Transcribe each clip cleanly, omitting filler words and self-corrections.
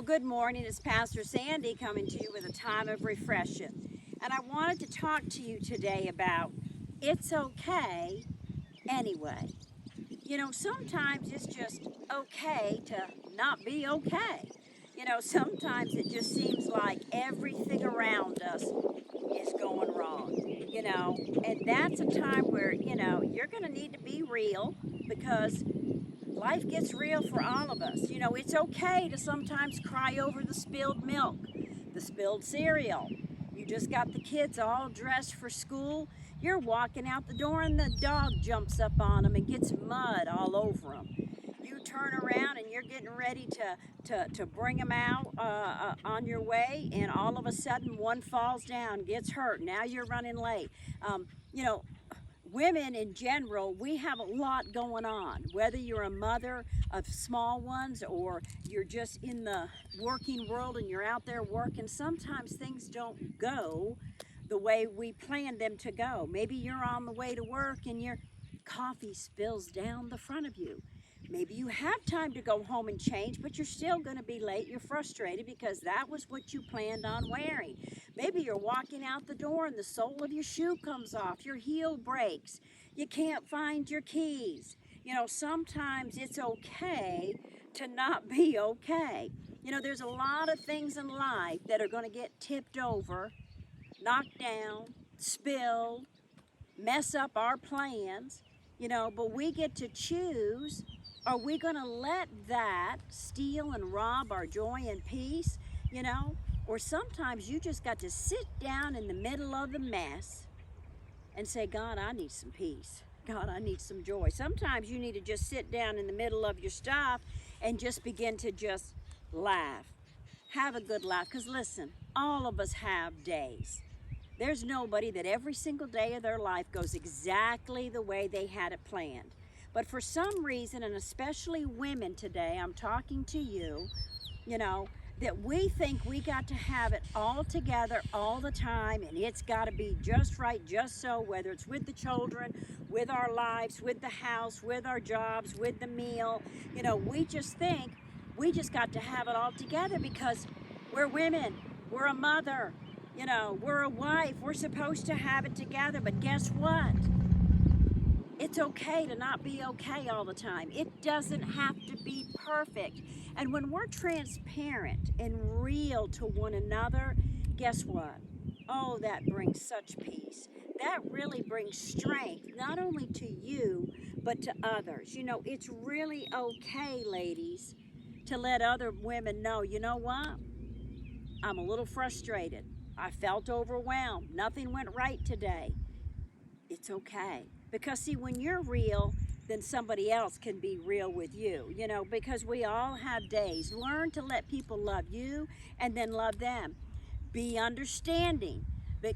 Well, good morning. It's Pastor Sandy coming to you with a time of refreshing. And I wanted to talk to you today about it's okay anyway. Sometimes it's just okay to not be okay. Sometimes it just seems like everything around us is going wrong, and that's a time where, you're going to need to be real because life gets real for all of us. It's okay to sometimes cry over the spilled milk, the spilled cereal. You just got the kids all dressed for school. You're walking out the door and the dog jumps up on them and gets mud all over them. You turn around and you're getting ready to bring them out on your way, and all of a sudden one falls down, gets hurt. Now you're running late. Um, you know, Women in general, we have a lot going on. Whether you're a mother of small ones or you're just in the working world and you're out there working, sometimes things don't go the way we planned them to go. Maybe you're on the way to work and your coffee spills down the front of you. Maybe you have time to go home and change, but you're still going to be late. You're frustrated because that was what you planned on wearing. Maybe you're walking out the door and the sole of your shoe comes off, your heel breaks, you can't find your keys. Sometimes it's okay to not be okay. There's a lot of things in life that are going to get tipped over, knocked down, spilled, mess up our plans, but we get to choose. Are we going to let that steal and rob our joy and peace? You know, or sometimes you just got to sit down in the middle of the mess and say, God, I need some peace. God, I need some joy. Sometimes you need to just sit down in the middle of your stuff and just begin to just laugh. Have a good laugh. Because listen, all of us have days. There's nobody that every single day of their life goes exactly the way they had it planned. But for some reason, and especially women today, I'm talking to you, you know, that we think we got to have it all together all the time, and it's got to be just right, just so, whether it's with the children, with our lives, with the house, with our jobs, with the meal. We just think we just got to have it all together because we're women, we're a mother, we're a wife, we're supposed to have it together. But guess what? It's okay to not be okay all the time. It doesn't have to be perfect. And when we're transparent and real to one another, guess what? Oh, that brings such peace. That really brings strength, not only to you, but to others. It's really okay, ladies, to let other women know, you know what? I'm a little frustrated. I felt overwhelmed. Nothing went right today. It's okay. Because, see, when you're real, then somebody else can be real with you, because we all have days. Learn to let people love you and then love them. Be understanding.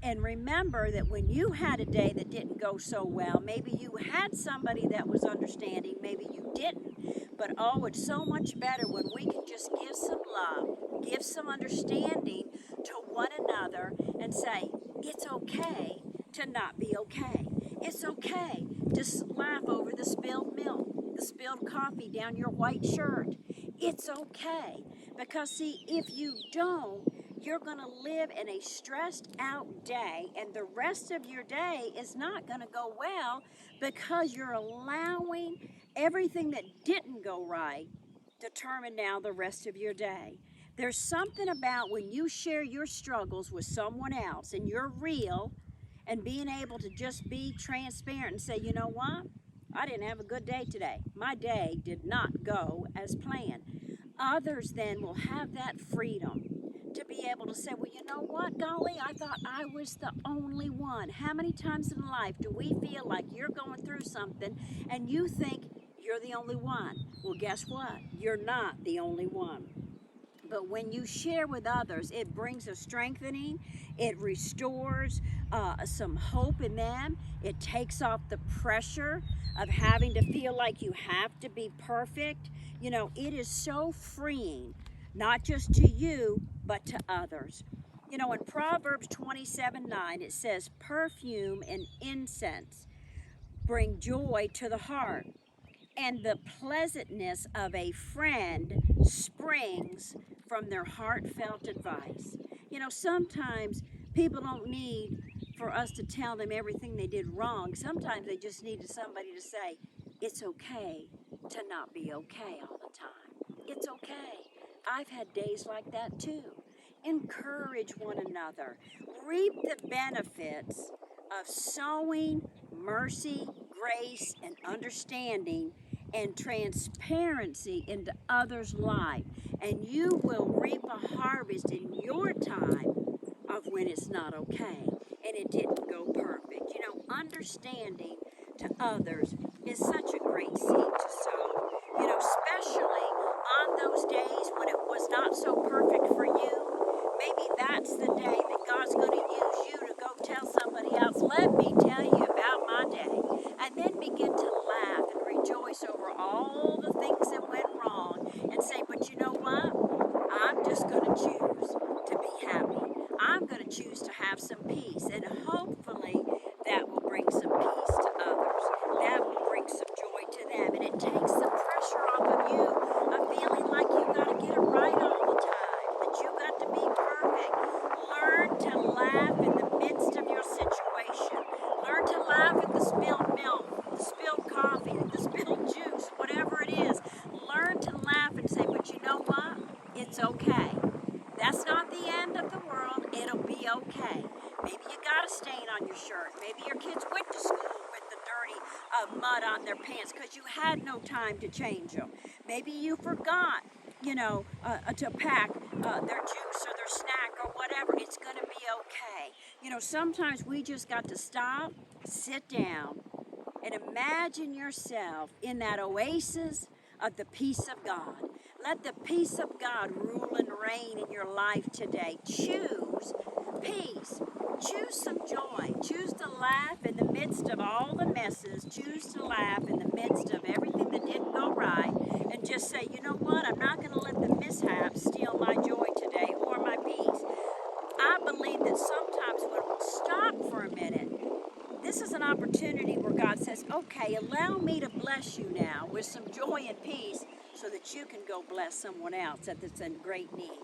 And remember that when you had a day that didn't go so well, maybe you had somebody that was understanding, maybe you didn't. But oh, it's so much better when we can just give some love, give some understanding to one another and say, it's okay to not be okay. It's okay to laugh over the spilled milk, the spilled coffee down your white shirt. It's okay. Because, see, if you don't, you're going to live in a stressed out day, and the rest of your day is not going to go well because you're allowing everything that didn't go right determine now the rest of your day. There's something about when you share your struggles with someone else and you're real and being able to just be transparent and say, you know what? I didn't have a good day today. My day did not go as planned. Others then will have that freedom to be able to say, well, you know what, golly, I thought I was the only one. How many times in life do we feel like you're going through something and you think you're the only one? Well, guess what? You're not the only one. But when you share with others, it brings a strengthening, it restores some hope in them, it takes off the pressure of having to feel like you have to be perfect. It is so freeing, not just to you, but to others. In Proverbs 27:9, it says, perfume and incense bring joy to the heart, and the pleasantness of a friend springs from their heartfelt advice. Sometimes people don't need for us to tell them everything they did wrong. Sometimes they just need somebody to say, it's okay to not be okay all the time. It's okay. I've had days like that too. Encourage one another. Reap the benefits of sowing mercy, grace, and understanding and transparency into others' life. And you will reap a harvest in your time of when it's not okay and it didn't go perfect. Understanding to others is such a great seed to sow. Especially on those days when it was not so perfect for you. Maybe that's the day that God's going to use you to go tell somebody else, let me tell you about my day. And then begin to laugh and rejoice over all the things that went wrong and say, but you know what? I'm just going to choose to be happy. I'm going to choose to have some peace. And hopefully that will bring some peace to others. That will bring some joy to them. And it takes the pressure off of you of feeling like you've got to get it right all the time, that you've got to be perfect. Learn to laugh in the midst of your situation. Learn to laugh at the spilled milk, the spilled coffee, the spilled juice, whatever it is. Learn to laugh and say, but you know what? It's okay. That's not the end of the world. It'll be okay. Maybe you got a stain on your shirt. Maybe your kids went to school with the dirty mud on their pants because you had no time to change them. Maybe you forgot, to pack their juice or their snack or whatever. It's going to be okay. Sometimes we just got to stop, sit down, and imagine yourself in that oasis of the peace of God. Let the peace of God rule and reign in your life today. Choose peace. Choose some joy. Choose to laugh in the midst of all the messes. Choose to laugh in the midst of everything that didn't go right. And just say, you know what? I'm not going to let the mishaps steal my joy today or my peace. I believe that sometimes when we'll stop for a minute, this is an opportunity where God says, okay, allow me to bless you now with some joy and peace so that you can go bless someone else that's in great need.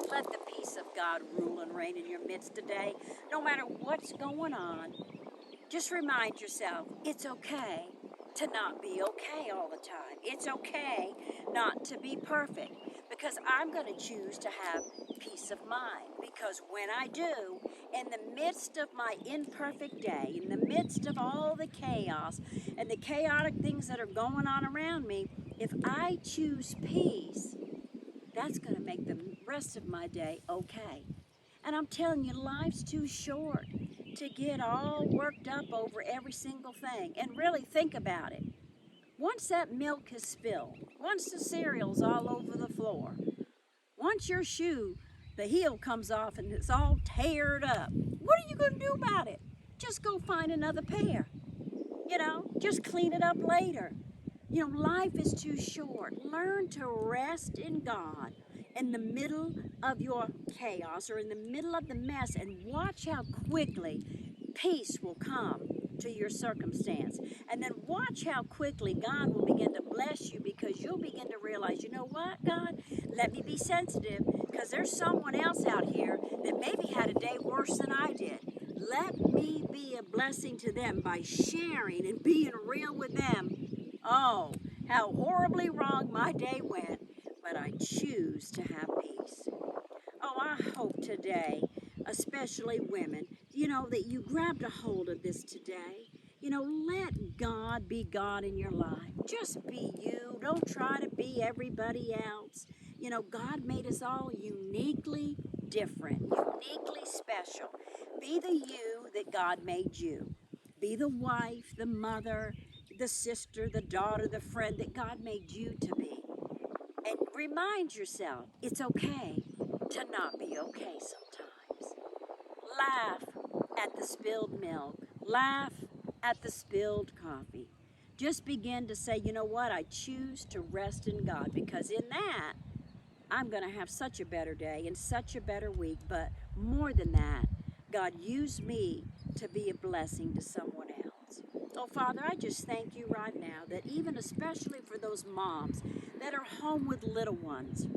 Let the peace of God rule and reign in your midst today. No matter what's going on, just remind yourself, it's okay to not be okay all the time. It's okay not to be perfect, because I'm going to choose to have peace of mind. Because when I do, in the midst of my imperfect day, in the midst of all the chaos and the chaotic things that are going on around me, if I choose peace, that's going to make the rest of my day okay. And I'm telling you, life's too short to get all worked up over every single thing. And really think about it. Once that milk is spilled, once the cereal's all over the floor, once your shoe, the heel comes off and it's all teared up, what are you going to do about it? Just go find another pair. Just clean it up later. Life is too short. Learn to rest in God in the middle of your chaos or in the middle of the mess, and watch how quickly peace will come to your circumstance. And then watch how quickly God will begin to bless you, because you'll begin to realize, you know what, God, let me be sensitive, because there's someone else out here that maybe had a day worse than I did. Let me be a blessing to them by sharing and being real with them. Oh, how horribly wrong my day went, but I choose to have peace. Oh, I hope today, especially women, that you grabbed a hold of this today. Let God be God in your life. Just be you. Don't try to be everybody else. God made us all uniquely different, uniquely special. Be the you that God made you. Be the wife, the mother, the sister, the daughter, the friend that God made you to be. And remind yourself, it's okay to not be okay sometimes. Laugh at the spilled milk. Laugh at the spilled coffee. Just begin to say, you know what? I choose to rest in God, because in that, I'm going to have such a better day and such a better week. But more than that, God, use me to be a blessing to someone else. Oh, Father, I just thank you right now that even especially for those moms that are home with little ones,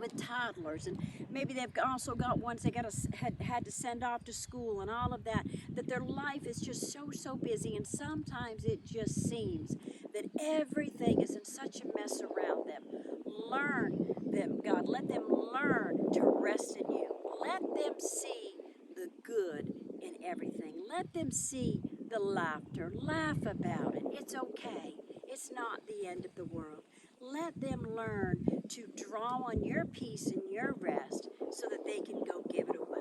with toddlers, and maybe they've also got ones they had to send off to school and all of that, that their life is just so busy, and sometimes it just seems that everything is in such a mess around them. Learn them, God, let them learn to rest in you. Let them see the good in everything. Let them see the laughter. Laugh about it. It's okay. It's not the end of the world. Let them learn to draw on your peace and your rest so that they can go give it away.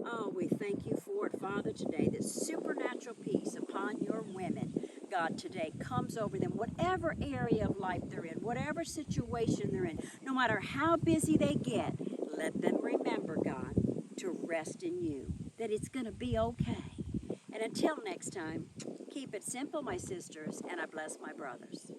Oh, we thank you for it, Father, today. That supernatural peace upon your women, God, today comes over them, whatever area of life they're in, whatever situation they're in, no matter how busy they get, let them remember, God, to rest in you, that it's going to be okay. And until next time, keep it simple, my sisters, and I bless my brothers.